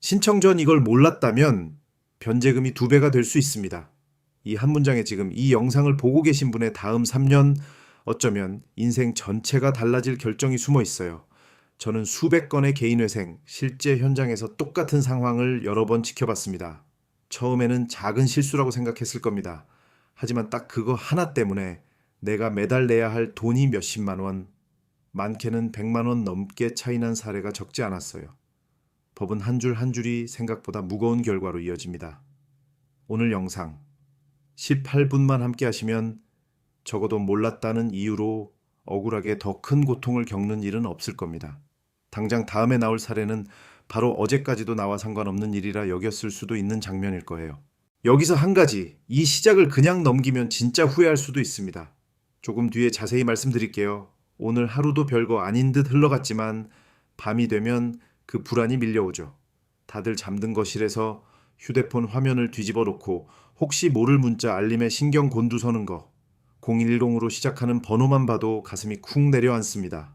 신청 전 이걸 몰랐다면 변제금이 2배가 될 수 있습니다. 이 한 문장에 지금 이 영상을 보고 계신 분의 다음 3년 어쩌면 인생 전체가 달라질 결정이 숨어 있어요. 저는 수백 건의 개인회생, 실제 현장에서 똑같은 상황을 여러 번 지켜봤습니다. 처음에는 작은 실수라고 생각했을 겁니다. 하지만 딱 그거 하나 때문에 내가 매달 내야 할 돈이 몇십만 원, 많게는 100만 원 넘게 차이난 사례가 적지 않았어요. 법은 한 줄 한 줄이 생각보다 무거운 결과로 이어집니다. 오늘 영상 18분만 함께 하시면 적어도 몰랐다는 이유로 억울하게 더 큰 고통을 겪는 일은 없을 겁니다. 당장 다음에 나올 사례는 바로 어제까지도 나와 상관없는 일이라 여겼을 수도 있는 장면일 거예요. 여기서 한 가지, 이 시작을 그냥 넘기면 진짜 후회할 수도 있습니다. 조금 뒤에 자세히 말씀드릴게요. 오늘 하루도 별거 아닌 듯 흘러갔지만 밤이 되면 그 불안이 밀려오죠. 다들 잠든 거실에서 휴대폰 화면을 뒤집어 놓고 혹시 모를 문자 알림에 신경 곤두서는 거. 010으로 시작하는 번호만 봐도 가슴이 쿵 내려앉습니다.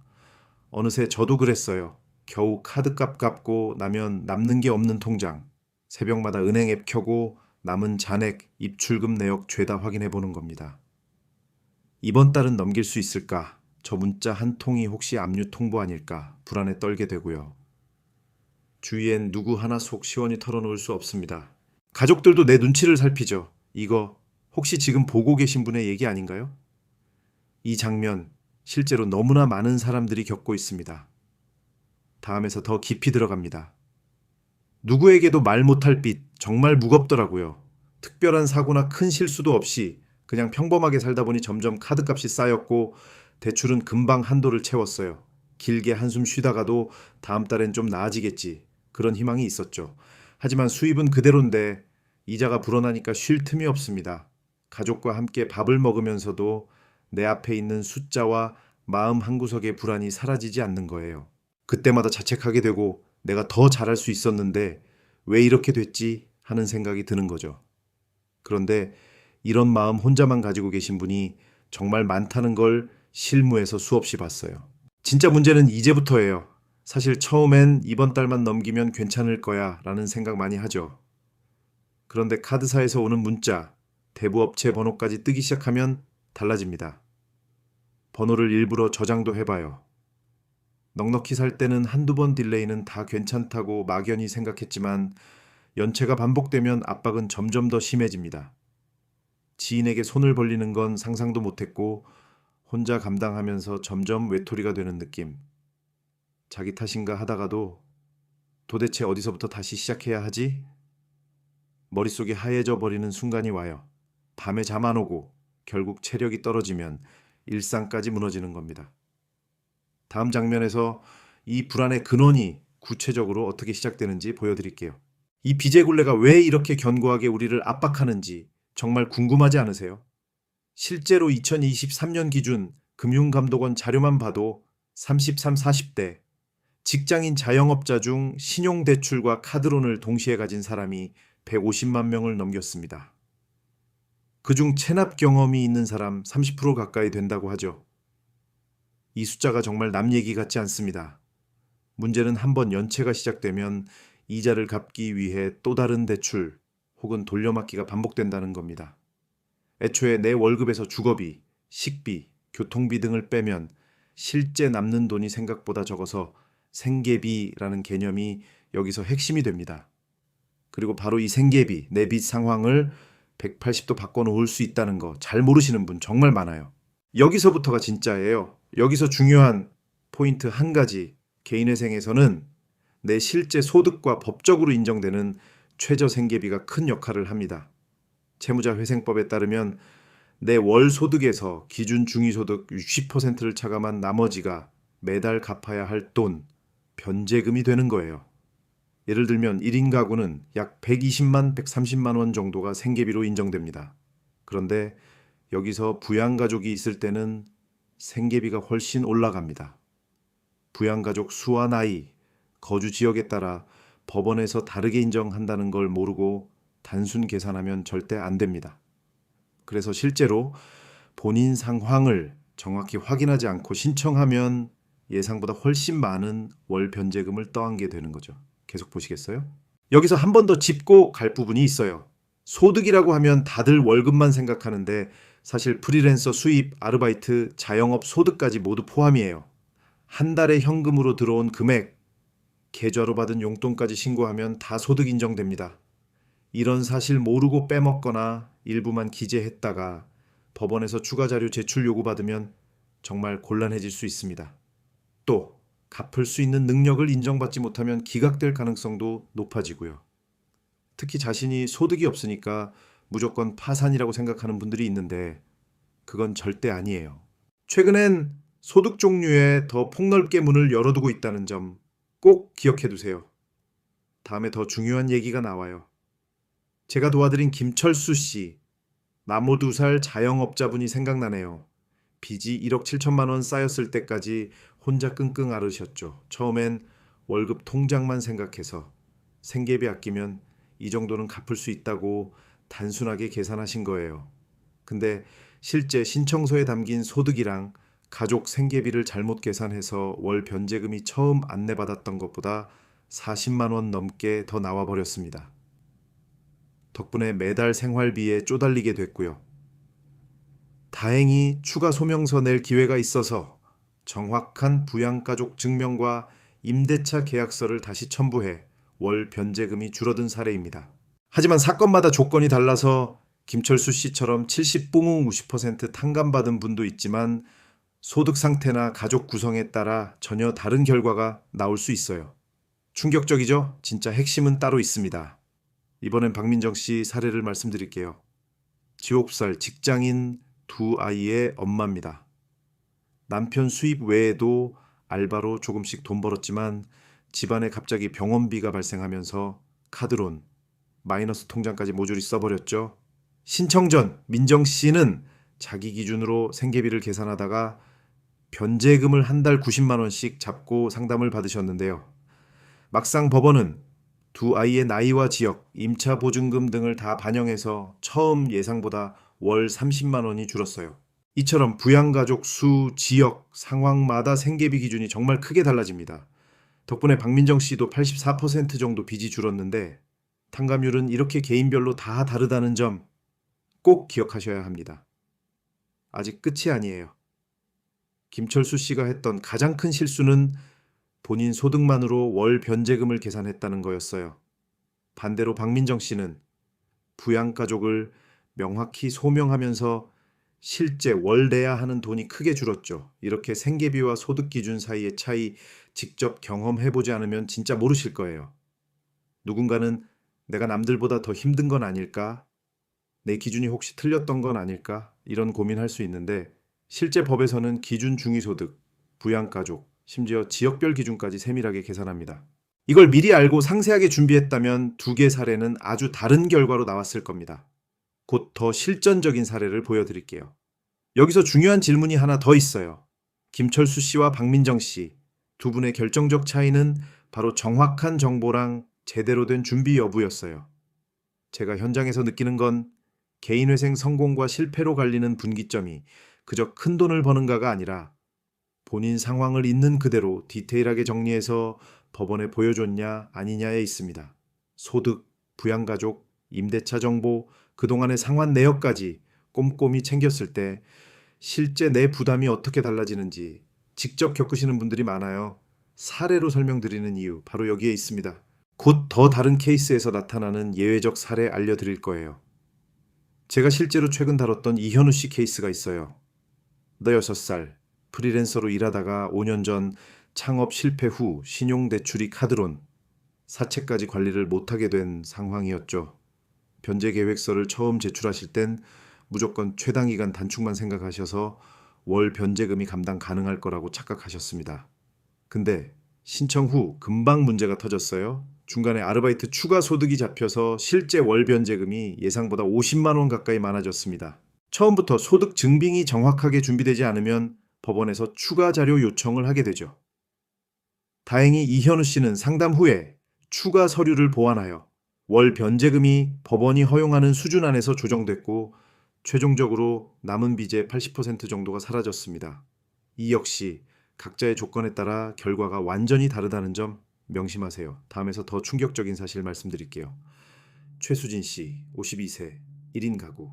어느새 저도 그랬어요. 겨우 카드값 갚고 나면 남는 게 없는 통장. 새벽마다 은행 앱 켜고 남은 잔액, 입출금 내역 죄다 확인해 보는 겁니다. 이번 달은 넘길 수 있을까? 저 문자 한 통이 혹시 압류 통보 아닐까? 불안에 떨게 되고요. 주위엔 누구 하나 속 시원히 털어놓을 수 없습니다. 가족들도 내 눈치를 살피죠. 이거 혹시 지금 보고 계신 분의 얘기 아닌가요? 이 장면 실제로 너무나 많은 사람들이 겪고 있습니다. 다음에서 더 깊이 들어갑니다. 누구에게도 말 못할 빚 정말 무겁더라고요. 특별한 사고나 큰 실수도 없이 그냥 평범하게 살다 보니 점점 카드값이 쌓였고 대출은 금방 한도를 채웠어요. 길게 한숨 쉬다가도 다음 달엔 좀 나아지겠지. 그런 희망이 있었죠. 하지만 수입은 그대로인데 이자가 불어나니까 쉴 틈이 없습니다. 가족과 함께 밥을 먹으면서도 내 앞에 있는 숫자와 마음 한구석의 불안이 사라지지 않는 거예요. 그때마다 자책하게 되고 내가 더 잘할 수 있었는데 왜 이렇게 됐지 하는 생각이 드는 거죠. 그런데 이런 마음 혼자만 가지고 계신 분이 정말 많다는 걸 실무에서 수없이 봤어요. 진짜 문제는 이제부터예요. 사실 처음엔 이번 달만 넘기면 괜찮을 거야 라는 생각 많이 하죠. 그런데 카드사에서 오는 문자, 대부업체 번호까지 뜨기 시작하면 달라집니다. 번호를 일부러 저장도 해봐요. 넉넉히 살 때는 한두 번 딜레이는 다 괜찮다고 막연히 생각했지만 연체가 반복되면 압박은 점점 더 심해집니다. 지인에게 손을 벌리는 건 상상도 못했고 혼자 감당하면서 점점 외톨이가 되는 느낌. 자기 탓인가 하다가도 도대체 어디서부터 다시 시작해야 하지? 머릿속이 하얘져 버리는 순간이 와요. 밤에 잠 안 오고 결국 체력이 떨어지면 일상까지 무너지는 겁니다. 다음 장면에서 이 불안의 근원이 구체적으로 어떻게 시작되는지 보여드릴게요. 이 비제굴레가 왜 이렇게 견고하게 우리를 압박하는지 정말 궁금하지 않으세요? 실제로 2023년 기준 금융감독원 자료만 봐도 33, 40대 직장인 자영업자 중 신용대출과 카드론을 동시에 가진 사람이 150만 명을 넘겼습니다. 그중 체납 경험이 있는 사람 30% 가까이 된다고 하죠. 이 숫자가 정말 남 얘기 같지 않습니다. 문제는 한번 연체가 시작되면 이자를 갚기 위해 또 다른 대출 혹은 돌려막기가 반복된다는 겁니다. 애초에 내 월급에서 주거비, 식비, 교통비 등을 빼면 실제 남는 돈이 생각보다 적어서 생계비라는 개념이 여기서 핵심이 됩니다. 그리고 바로 이 생계비, 내 빚 상황을 180도 바꿔놓을 수 있다는 거 잘 모르시는 분 정말 많아요. 여기서부터가 진짜예요. 여기서 중요한 포인트 한 가지, 개인회생에서는 내 실제 소득과 법적으로 인정되는 최저 생계비가 큰 역할을 합니다. 채무자회생법에 따르면 내 월 소득에서 기준 중위소득 60%를 차감한 나머지가 매달 갚아야 할 돈, 변제금이 되는 거예요. 예를 들면 1인 가구는 약 120만, 130만 원 정도가 생계비로 인정됩니다. 그런데 여기서 부양가족이 있을 때는 생계비가 훨씬 올라갑니다. 부양가족 수와 나이, 거주 지역에 따라 법원에서 다르게 인정한다는 걸 모르고 단순 계산하면 절대 안 됩니다. 그래서 실제로 본인 상황을 정확히 확인하지 않고 신청하면 예상보다 훨씬 많은 월 변제금을 떠안게 되는 거죠. 계속 보시겠어요? 여기서 한 번 더 짚고 갈 부분이 있어요. 소득이라고 하면 다들 월급만 생각하는데 사실 프리랜서 수입, 아르바이트, 자영업 소득까지 모두 포함이에요. 한 달에 현금으로 들어온 금액, 계좌로 받은 용돈까지 신고하면 다 소득 인정됩니다. 이런 사실 모르고 빼먹거나 일부만 기재했다가 법원에서 추가 자료 제출 요구받으면 정말 곤란해질 수 있습니다. 또 갚을 수 있는 능력을 인정받지 못하면 기각될 가능성도 높아지고요. 특히 자신이 소득이 없으니까 무조건 파산이라고 생각하는 분들이 있는데 그건 절대 아니에요. 최근엔 소득 종류에 더 폭넓게 문을 열어두고 있다는 점 꼭 기억해 두세요. 다음에 더 중요한 얘기가 나와요. 제가 도와드린 김철수 씨, 42살 자영업자분이 생각나네요. 빚이 1억 7천만 원 쌓였을 때까지 혼자 끙끙 앓으셨죠. 처음엔 월급 통장만 생각해서 생계비 아끼면 이 정도는 갚을 수 있다고 단순하게 계산하신 거예요. 근데 실제 신청서에 담긴 소득이랑 가족 생계비를 잘못 계산해서 월 변제금이 처음 안내받았던 것보다 40만 원 넘게 더 나와 버렸습니다. 덕분에 매달 생활비에 쪼달리게 됐고요. 다행히 추가 소명서 낼 기회가 있어서 정확한 부양가족 증명과 임대차 계약서를 다시 첨부해 월 변제금이 줄어든 사례입니다. 하지만 사건마다 조건이 달라서 김철수 씨처럼 70붕 50% 탕감받은 분도 있지만 소득 상태나 가족 구성에 따라 전혀 다른 결과가 나올 수 있어요. 충격적이죠? 진짜 핵심은 따로 있습니다. 이번엔 박민정 씨 사례를 말씀드릴게요. 7살 직장인 두 아이의 엄마입니다. 남편 수입 외에도 알바로 조금씩 돈 벌었지만 집안에 갑자기 병원비가 발생하면서 카드론, 마이너스 통장까지 모조리 써버렸죠. 신청 전 민정 씨는 자기 기준으로 생계비를 계산하다가 변제금을 한 달 90만 원씩 잡고 상담을 받으셨는데요. 막상 법원은 두 아이의 나이와 지역, 임차 보증금 등을 다 반영해서 처음 예상보다 월 30만 원이 줄었어요. 이처럼 부양가족 수, 지역, 상황마다 생계비 기준이 정말 크게 달라집니다. 덕분에 박민정 씨도 84% 정도 빚이 줄었는데 탕감률은 이렇게 개인별로 다 다르다는 점 꼭 기억하셔야 합니다. 아직 끝이 아니에요. 김철수 씨가 했던 가장 큰 실수는 본인 소득만으로 월 변제금을 계산했다는 거였어요. 반대로 박민정 씨는 부양가족을 명확히 소명하면서 실제 월 내야 하는 돈이 크게 줄었죠. 이렇게 생계비와 소득 기준 사이의 차이 직접 경험해보지 않으면 진짜 모르실 거예요. 누군가는 내가 남들보다 더 힘든 건 아닐까? 내 기준이 혹시 틀렸던 건 아닐까? 이런 고민할 수 있는데 실제 법에서는 기준 중위소득, 부양가족, 심지어 지역별 기준까지 세밀하게 계산합니다. 이걸 미리 알고 상세하게 준비했다면 두 개 사례는 아주 다른 결과로 나왔을 겁니다. 곧 더 실전적인 사례를 보여드릴게요. 여기서 중요한 질문이 하나 더 있어요. 김철수 씨와 박민정 씨, 두 분의 결정적 차이는 바로 정확한 정보랑 제대로 된 준비 여부였어요. 제가 현장에서 느끼는 건 개인회생 성공과 실패로 갈리는 분기점이 그저 큰 돈을 버는가가 아니라 본인 상황을 있는 그대로 디테일하게 정리해서 법원에 보여줬냐 아니냐에 있습니다. 소득, 부양가족, 임대차 정보, 그동안의 상환 내역까지 꼼꼼히 챙겼을 때 실제 내 부담이 어떻게 달라지는지 직접 겪으시는 분들이 많아요. 사례로 설명드리는 이유 바로 여기에 있습니다. 곧 더 다른 케이스에서 나타나는 예외적 사례 알려드릴 거예요. 제가 실제로 최근 다뤘던 이현우 씨 케이스가 있어요. 6살 프리랜서로 일하다가 5년 전 창업 실패 후 신용대출이 카드론, 사채까지 관리를 못하게 된 상황이었죠. 변제계획서를 처음 제출하실 땐 무조건 최단기간 단축만 생각하셔서 월 변제금이 감당 가능할 거라고 착각하셨습니다. 근데 신청 후 금방 문제가 터졌어요. 중간에 아르바이트 추가 소득이 잡혀서 실제 월 변제금이 예상보다 50만 원 가까이 많아졌습니다. 처음부터 소득 증빙이 정확하게 준비되지 않으면 법원에서 추가 자료 요청을 하게 되죠. 다행히 이현우 씨는 상담 후에 추가 서류를 보완하여 월 변제금이 법원이 허용하는 수준 안에서 조정됐고 최종적으로 남은 빚의 80% 정도가 사라졌습니다. 이 역시 각자의 조건에 따라 결과가 완전히 다르다는 점 명심하세요. 다음에서 더 충격적인 사실 말씀드릴게요. 최수진 씨, 52세, 1인 가구.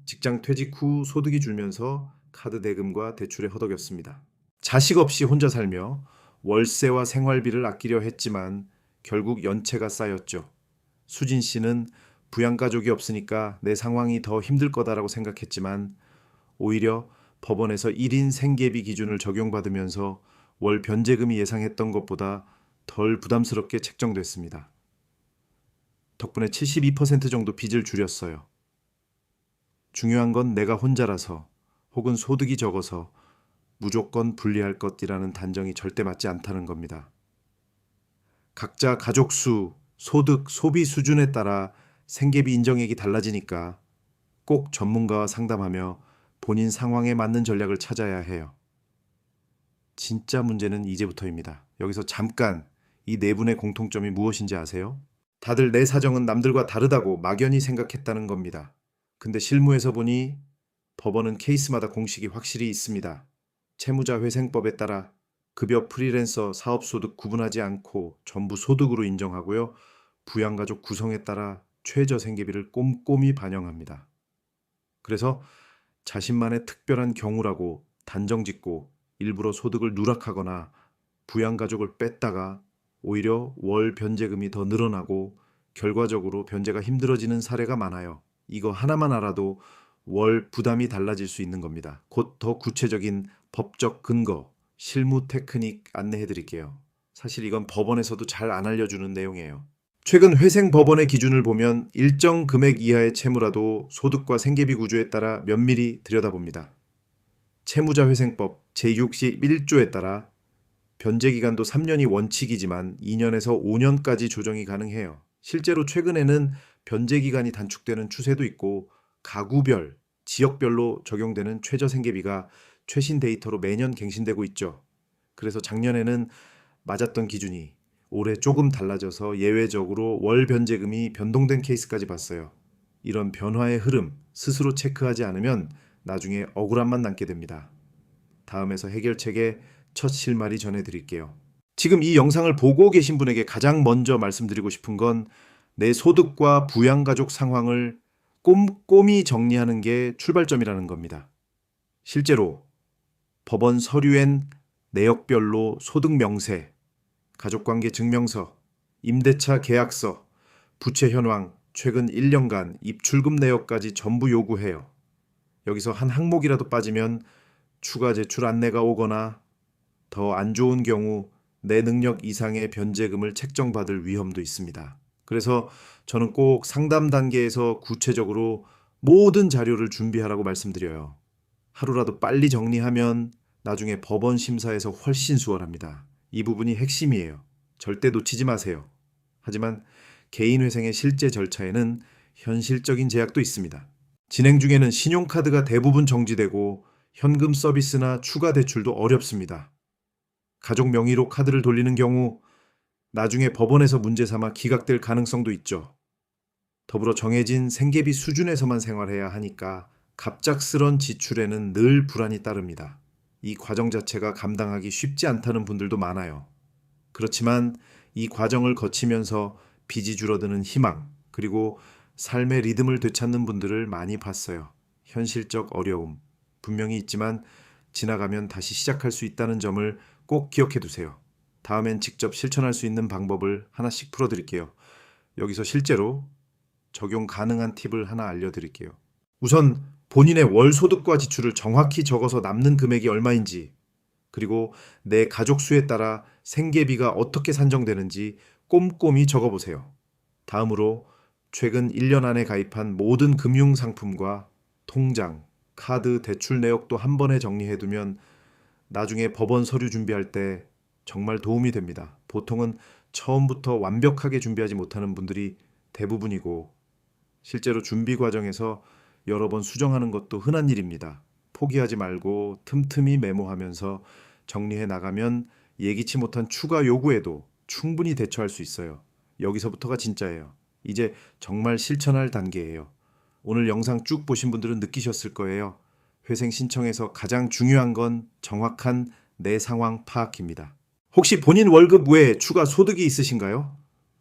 직장 퇴직 후 소득이 줄면서 카드 대금과 대출에 허덕였습니다. 자식 없이 혼자 살며 월세와 생활비를 아끼려 했지만 결국 연체가 쌓였죠. 수진 씨는 부양가족이 없으니까 내 상황이 더 힘들 거다라고 생각했지만 오히려 법원에서 1인 생계비 기준을 적용받으면서 월 변제금이 예상했던 것보다 덜 부담스럽게 책정됐습니다. 덕분에 72% 정도 빚을 줄였어요. 중요한 건 내가 혼자라서 혹은 소득이 적어서 무조건 분리할 것이라는 단정이 절대 맞지 않다는 겁니다. 각자 가족 수, 소득, 소비 수준에 따라 생계비 인정액이 달라지니까 꼭 전문가와 상담하며 본인 상황에 맞는 전략을 찾아야 해요. 진짜 문제는 이제부터입니다. 여기서 잠깐 이 네 분의 공통점이 무엇인지 아세요? 다들 내 사정은 남들과 다르다고 막연히 생각했다는 겁니다. 근데 실무에서 보니 법원은 케이스마다 공식이 확실히 있습니다. 채무자회생법에 따라 급여 프리랜서 사업소득 구분하지 않고 전부 소득으로 인정하고요. 부양가족 구성에 따라 최저생계비를 꼼꼼히 반영합니다. 그래서 자신만의 특별한 경우라고 단정짓고 일부러 소득을 누락하거나 부양가족을 뺐다가 오히려 월 변제금이 더 늘어나고 결과적으로 변제가 힘들어지는 사례가 많아요. 이거 하나만 알아도 월 부담이 달라질 수 있는 겁니다. 곧 더 구체적인 법적 근거, 실무 테크닉 안내해 드릴게요. 사실 이건 법원에서도 잘 안 알려주는 내용이에요. 최근 회생 법원의 기준을 보면 일정 금액 이하의 채무라도 소득과 생계비 구조에 따라 면밀히 들여다봅니다. 채무자회생법 제61조에 따라 변제기간도 3년이 원칙이지만 2년에서 5년까지 조정이 가능해요. 실제로 최근에는 변제기간이 단축되는 추세도 있고 가구별, 지역별로 적용되는 최저생계비가 최신 데이터로 매년 갱신되고 있죠. 그래서 작년에는 맞았던 기준이 올해 조금 달라져서 예외적으로 월 변제금이 변동된 케이스까지 봤어요. 이런 변화의 흐름 스스로 체크하지 않으면 나중에 억울함만 남게 됩니다. 다음에서 해결책의 첫 실마리 전해드릴게요. 지금 이 영상을 보고 계신 분에게 가장 먼저 말씀드리고 싶은 건 내 소득과 부양가족 상황을 꼼꼼히 정리하는 게 출발점이라는 겁니다. 실제로 법원 서류엔 내역별로 소득 명세, 가족관계 증명서, 임대차 계약서, 부채 현황, 최근 1년간 입출금 내역까지 전부 요구해요. 여기서 한 항목이라도 빠지면 추가 제출 안내가 오거나 더 안 좋은 경우 내 능력 이상의 변제금을 책정받을 위험도 있습니다. 그래서 저는 꼭 상담 단계에서 구체적으로 모든 자료를 준비하라고 말씀드려요. 하루라도 빨리 정리하면 나중에 법원 심사에서 훨씬 수월합니다. 이 부분이 핵심이에요. 절대 놓치지 마세요. 하지만 개인회생의 실제 절차에는 현실적인 제약도 있습니다. 진행 중에는 신용카드가 대부분 정지되고 현금 서비스나 추가 대출도 어렵습니다. 가족 명의로 카드를 돌리는 경우 나중에 법원에서 문제 삼아 기각될 가능성도 있죠. 더불어 정해진 생계비 수준에서만 생활해야 하니까 갑작스런 지출에는 늘 불안이 따릅니다. 이 과정 자체가 감당하기 쉽지 않다는 분들도 많아요. 그렇지만 이 과정을 거치면서 빚이 줄어드는 희망, 그리고 삶의 리듬을 되찾는 분들을 많이 봤어요. 현실적 어려움, 분명히 있지만 지나가면 다시 시작할 수 있다는 점을 꼭 기억해 두세요. 다음엔 직접 실천할 수 있는 방법을 하나씩 풀어드릴게요. 여기서 실제로 적용 가능한 팁을 하나 알려드릴게요. 우선 본인의 월 소득과 지출을 정확히 적어서 남는 금액이 얼마인지, 그리고 내 가족 수에 따라 생계비가 어떻게 산정되는지 꼼꼼히 적어보세요. 다음으로 최근 1년 안에 가입한 모든 금융상품과 통장, 카드, 대출 내역도 한 번에 정리해두면 나중에 법원 서류 준비할 때 정말 도움이 됩니다. 보통은 처음부터 완벽하게 준비하지 못하는 분들이 대부분이고 실제로 준비 과정에서 여러 번 수정하는 것도 흔한 일입니다. 포기하지 말고 틈틈이 메모하면서 정리해 나가면 예기치 못한 추가 요구에도 충분히 대처할 수 있어요. 여기서부터가 진짜예요. 이제 정말 실천할 단계예요. 오늘 영상 쭉 보신 분들은 느끼셨을 거예요. 회생 신청에서 가장 중요한 건 정확한 내 상황 파악입니다. 혹시 본인 월급 외에 추가 소득이 있으신가요?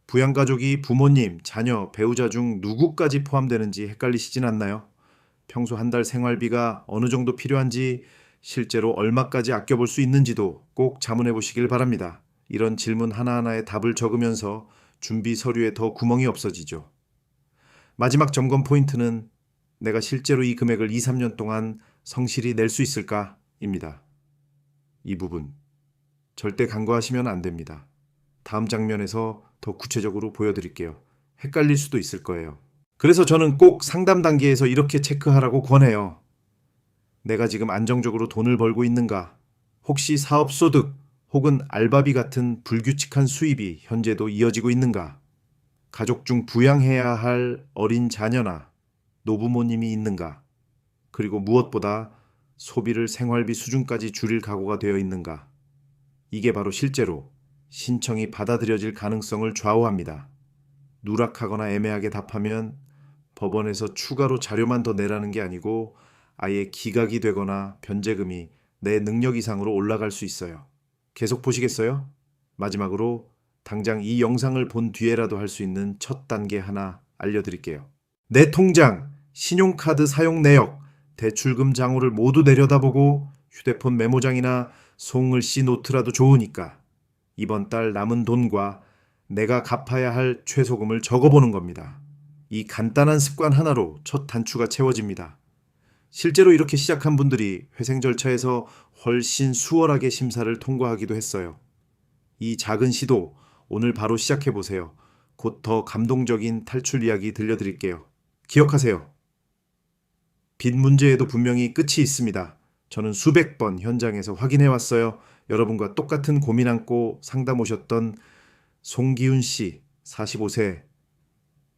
부양가족이 부모님, 자녀, 배우자 중 누구까지 포함되는지 헷갈리시진 않나요? 평소 한 달 생활비가 어느 정도 필요한지, 실제로 얼마까지 아껴볼 수 있는지도 꼭 자문해 보시길 바랍니다. 이런 질문 하나하나에 답을 적으면서 준비 서류에 더 구멍이 없어지죠. 마지막 점검 포인트는 내가 실제로 이 금액을 2, 3년 동안 성실히 낼 수 있을까? 입니다. 이 부분 절대 간과하시면 안 됩니다. 다음 장면에서 더 구체적으로 보여드릴게요. 헷갈릴 수도 있을 거예요. 그래서 저는 꼭 상담 단계에서 이렇게 체크하라고 권해요. 내가 지금 안정적으로 돈을 벌고 있는가? 혹시 사업소득 혹은 알바비 같은 불규칙한 수입이 현재도 이어지고 있는가? 가족 중 부양해야 할 어린 자녀나 노부모님이 있는가? 그리고 무엇보다 소비를 생활비 수준까지 줄일 각오가 되어 있는가? 이게 바로 실제로 신청이 받아들여질 가능성을 좌우합니다. 누락하거나 애매하게 답하면 법원에서 추가로 자료만 더 내라는 게 아니고 아예 기각이 되거나 변제금이 내 능력 이상으로 올라갈 수 있어요. 계속 보시겠어요? 마지막으로 당장 이 영상을 본 뒤에라도 할 수 있는 첫 단계 하나 알려드릴게요. 내 통장, 신용카드 사용 내역, 대출금 장부를 모두 내려다보고 휴대폰 메모장이나 송글씨 노트라도 좋으니까 이번 달 남은 돈과 내가 갚아야 할 최소금을 적어보는 겁니다. 이 간단한 습관 하나로 첫 단추가 채워집니다. 실제로 이렇게 시작한 분들이 회생 절차에서 훨씬 수월하게 심사를 통과하기도 했어요. 이 작은 시도 오늘 바로 시작해보세요. 곧 더 감동적인 탈출 이야기 들려드릴게요. 기억하세요. 빚 문제에도 분명히 끝이 있습니다. 저는 수백 번 현장에서 확인해왔어요. 여러분과 똑같은 고민 안고 상담 오셨던 송기훈 씨, 45세,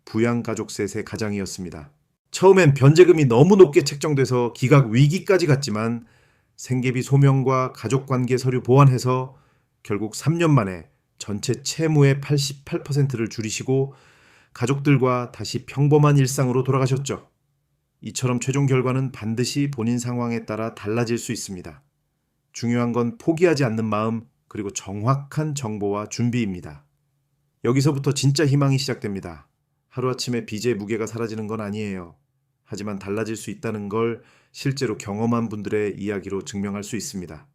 부양가족셋의 가장이었습니다. 처음엔 변제금이 너무 높게 책정돼서 기각 위기까지 갔지만 생계비 소명과 가족관계 서류 보완해서 결국 3년 만에 전체 채무의 88%를 줄이시고 가족들과 다시 평범한 일상으로 돌아가셨죠. 이처럼 최종 결과는 반드시 본인 상황에 따라 달라질 수 있습니다. 중요한 건 포기하지 않는 마음, 그리고 정확한 정보와 준비입니다. 여기서부터 진짜 희망이 시작됩니다. 하루아침에 빚의 무게가 사라지는 건 아니에요. 하지만 달라질 수 있다는 걸 실제로 경험한 분들의 이야기로 증명할 수 있습니다.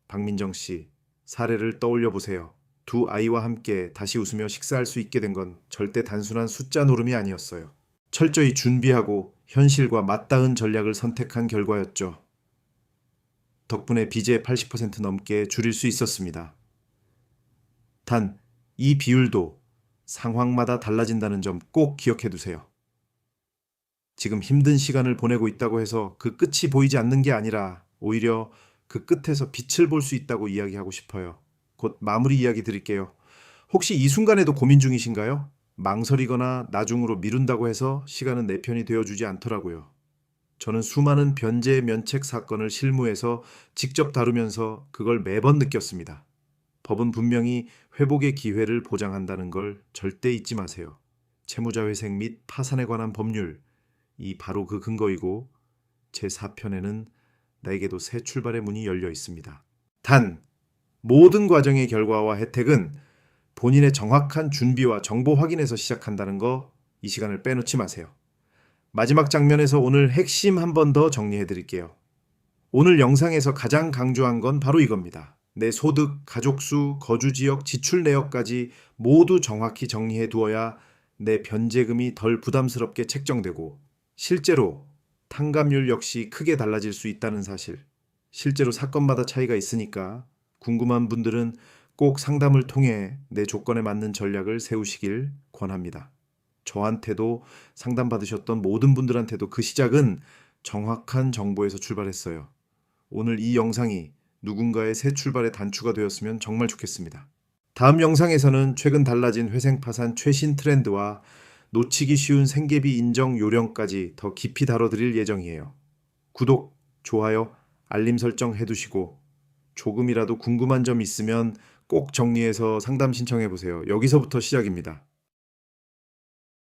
박민정 씨, 사례를 떠올려 보세요. 두 아이와 함께 다시 웃으며 식사할 수 있게 된 건 절대 단순한 숫자 노름이 아니었어요. 철저히 준비하고 현실과 맞닿은 전략을 선택한 결과였죠. 덕분에 빚의 80% 넘게 줄일 수 있었습니다. 단, 이 비율도 상황마다 달라진다는 점 꼭 기억해 두세요. 지금 힘든 시간을 보내고 있다고 해서 그 끝이 보이지 않는 게 아니라 오히려 그 끝에서 빛을 볼 수 있다고 이야기하고 싶어요. 곧 마무리 이야기 드릴게요. 혹시 이 순간에도 고민 중이신가요? 망설이거나 나중으로 미룬다고 해서 시간은 내 편이 되어주지 않더라고요. 저는 수많은 변제 면책 사건을 실무에서 직접 다루면서 그걸 매번 느꼈습니다. 법은 분명히 회복의 기회를 보장한다는 걸 절대 잊지 마세요. 채무자 회생 및 파산에 관한 법률, 이 바로 그 근거이고 제4편에는 나에게도 새 출발의 문이 열려 있습니다. 단, 모든 과정의 결과와 혜택은 본인의 정확한 준비와 정보 확인에서 시작한다는 거 이 시간을 빼놓지 마세요. 마지막 장면에서 오늘 핵심 한 번 더 정리해 드릴게요. 오늘 영상에서 가장 강조한 건 바로 이겁니다. 내 소득, 가족수, 거주지역, 지출 내역까지 모두 정확히 정리해 두어야 내 변제금이 덜 부담스럽게 책정되고 실제로 탕감률 역시 크게 달라질 수 있다는 사실. 실제로 사건마다 차이가 있으니까 궁금한 분들은 꼭 상담을 통해 내 조건에 맞는 전략을 세우시길 권합니다. 저한테도 상담받으셨던 모든 분들한테도 그 시작은 정확한 정보에서 출발했어요. 오늘 이 영상이 누군가의 새 출발의 단추가 되었으면 정말 좋겠습니다. 다음 영상에서는 최근 달라진 회생파산 최신 트렌드와 놓치기 쉬운 생계비 인정 요령까지 더 깊이 다뤄드릴 예정이에요. 구독, 좋아요, 알림 설정 해두시고 조금이라도 궁금한 점 있으면 꼭 정리해서 상담 신청해보세요. 여기서부터 시작입니다.